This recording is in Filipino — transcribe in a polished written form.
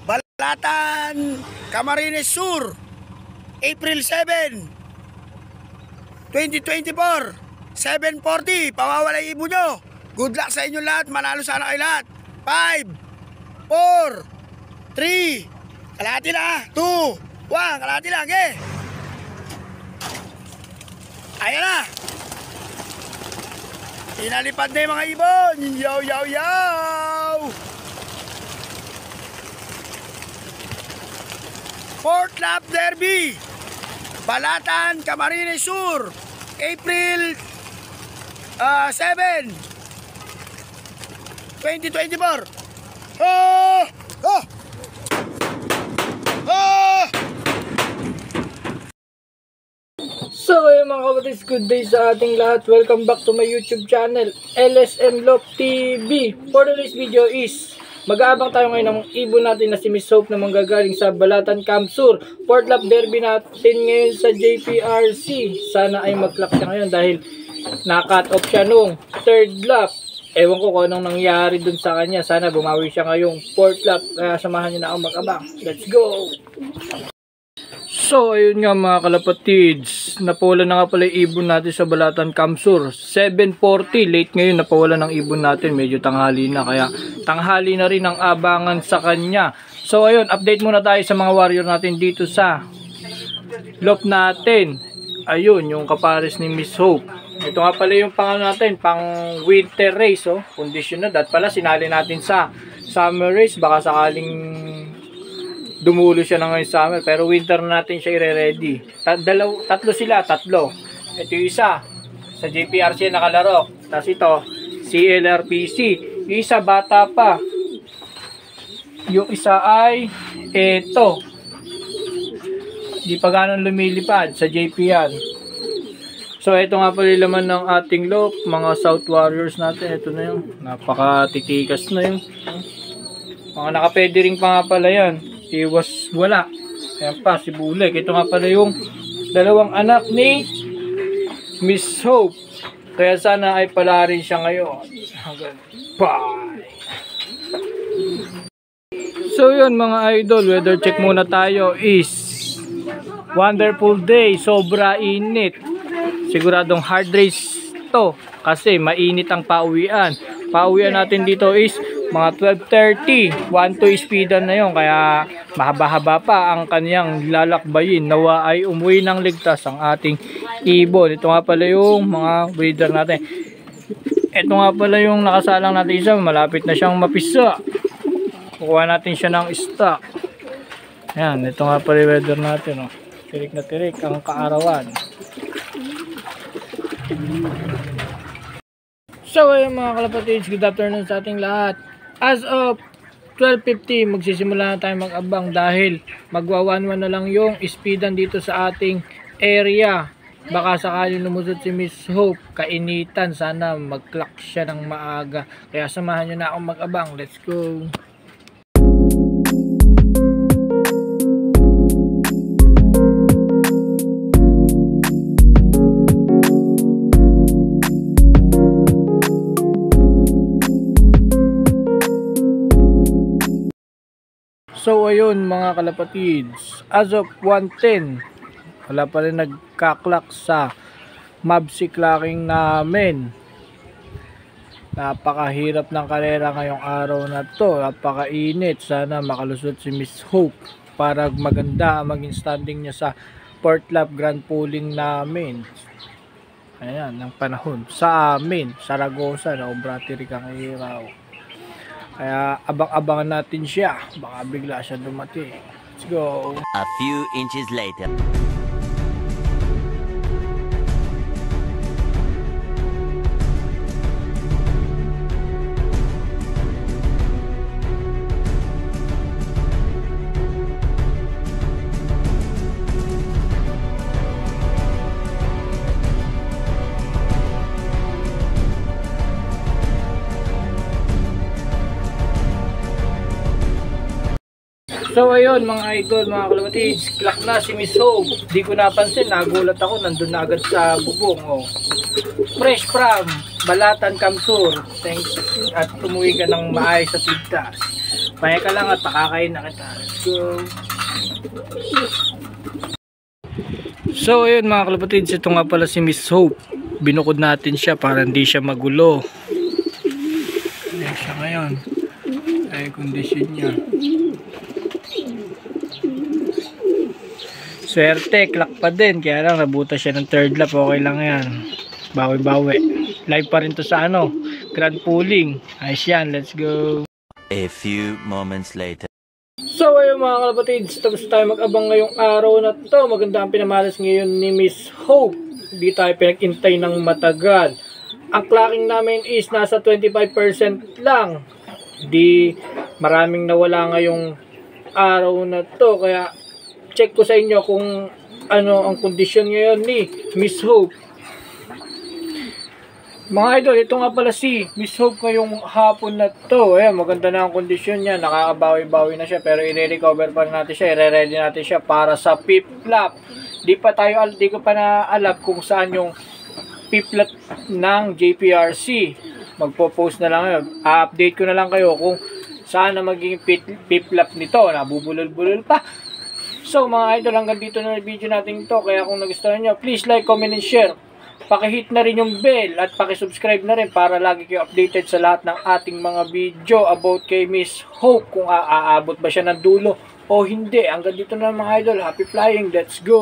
Balatan, Camarines Sur, April 7, 2024, 7:40, pawawala yung ibo nyo. Good luck sa inyo lahat, manalo sana kayo lahat. 5, 4, 3, kalahati na, 2, 1, kalahati lang, okay? Ayan na. Inalipad na yung mga ibon. Yaw, yaw, yaw. Fourth lap derby, Balatan, Camarines Sur, April 7, 2024. Oh! Oh! Oh! So ayun mga kapatid, good day sa ating lahat. Welcome back to my YouTube channel, LSM Lop TV. For today's video is mag-aabang tayo ngayon ng ibon natin na si Miss Hope na manggagaling sa Balatan Camp Sur. Fourth lap derby natin ngayon sa JPRC. Sana ay mag-clock siya ngayon dahil na-cut off siya nung third lap. Ewan ko kung anong nangyari dun sa kanya. Sana bumawi siya ngayong fourth lap. Kaya samahan niyo na ako mag-abang. Let's go! So ayun nga mga kalapatids, napawala na nga pala yung ibon natin sa Balatan Camp Sur. 7:40, late ngayon napawala ng ibon natin, medyo tanghali na, kaya tanghali na rin ang abangan sa kanya. So ayun, update muna tayo sa mga warrior natin dito sa lop natin. Ayun, yung kapares ni Miss Hope. Ito nga pala yung pang natin, pang winter race, oh. Condition na, dat pala sinali natin sa summer race, baka sakaling dumulo siya na ngayon summer, pero winter na natin siya i-ready. Tatlo sila. Ito yung isa sa JPRC nakalaro, tapos ito CLRPC, yung isa bata pa, yung isa ay eto, di pa ganun lumilipad sa JPR. So ito nga pala yung laman ng ating lop, mga South Warriors natin. Ito na yung napakatitikas na yung mga nakapediring pa nga pala yan. Iwas wala. Ayan pa si Bulek. Ito nga pala yung dalawang anak ni Miss Hope. Kaya sana ay pala rin siya ngayon. Bye! So yun mga idol, weather check muna tayo. Is wonderful day. Sobra init. Siguradong hard race to kasi mainit ang pauwian. Pauwian natin dito is mga 12:30, 1-2 speedan na yun, kaya mahaba-haba pa ang kanyang lalakbayin. Nawa ay umuwi ng ligtas ang ating ibon. Ito nga pala yung mga breeder natin. Ito nga pala yung nakasalang natin isa, malapit na siyang mapisa. Kukuha natin siya ng stock. Ayan, ito nga pala yung weather natin, oh. Tirik na tirik ang kaarawan. So ayun mga kalapatids, good afternoon sa ating lahat. As of 12:50, magsisimula na tayo mag-abang dahil magwa-1-1 na lang yung speedan dito sa ating area. Baka sakaling lumusot si Miss Hope, kainitan, sana mag-clock siya ng maaga. Kaya samahan nyo na akong mag-abang. Let's go! So ayun mga kalapatids, as of 1:10, wala pa rin nagka-clock sa Mabsi clocking namin. Napakahirap ng karera ngayong araw na to, napakainit. Sana makalusot si Miss Hope para maganda maging standing niya sa fourth lap grand pooling namin. Ayan, ang panahon sa amin, Saragosa, na Obratiri kang iraw. Kaya abang-abangan natin siya. Baka bigla siya dumating. Let's go. A few inches later. So ayun mga idol, mga kalapatids, clock na si Miss Hope. Di ko napansin, nagulat ako, nandun na agad sa bubong. Oh. Fresh from Balatan Camp Sur. Thanks at umuwi ka ng maayos at ligtas. Paya ka lang at pakakain na kita. Let's go. So ayun mga kalapatids, ito nga pala si Miss Hope. Binukod natin siya para hindi siya magulo. Ayan siya ngayon. Ay kondisyon niya. Swerte, clock pa din. Kaya lang nabuta siya ng third lap. Okay lang yan. Bawi-bawi. Live pa rin to sa Grand Pooling. Ayos yan, let's go. A few moments later. So ayun mga kalapatids, tapos tayo mag-abang ngayong araw na to. Maganda ang pinamalas ngayon ni Miss Hope. Hindi tayo pinag-intay ng matagal. Ang clocking namin is nasa 25% lang. Di maraming nawala ngayong araw na to. Kaya check ko sa inyo kung ano ang kondisyon ngayon ni Miss Hope. Mga idol, ito nga pala si Miss Hope ngayong hapon na to. Ayan, maganda na ang kondisyon niya. Nakakabawi-bawi na siya. Pero i-recover pa natin siya. I-ready natin siya para sa pip lap. Di ko pa na alam kung saan yung pip lap ng JPRC. Magpo-post na lang yun. I-update ko na lang kayo kung saan na magiging pip lap nito. Nabubulol-bulol pa. So mga idol, hanggang dito na yung video natin ito. Kaya kung nagustuhan nyo, please like, comment, and share. Pakihit na rin yung bell at pakisubscribe na rin para lagi kayo updated sa lahat ng ating mga video about kay Miss Hope. Kung aabot ba siya ng dulo o hindi. Hanggang dito na mga idol. Happy flying. Let's go!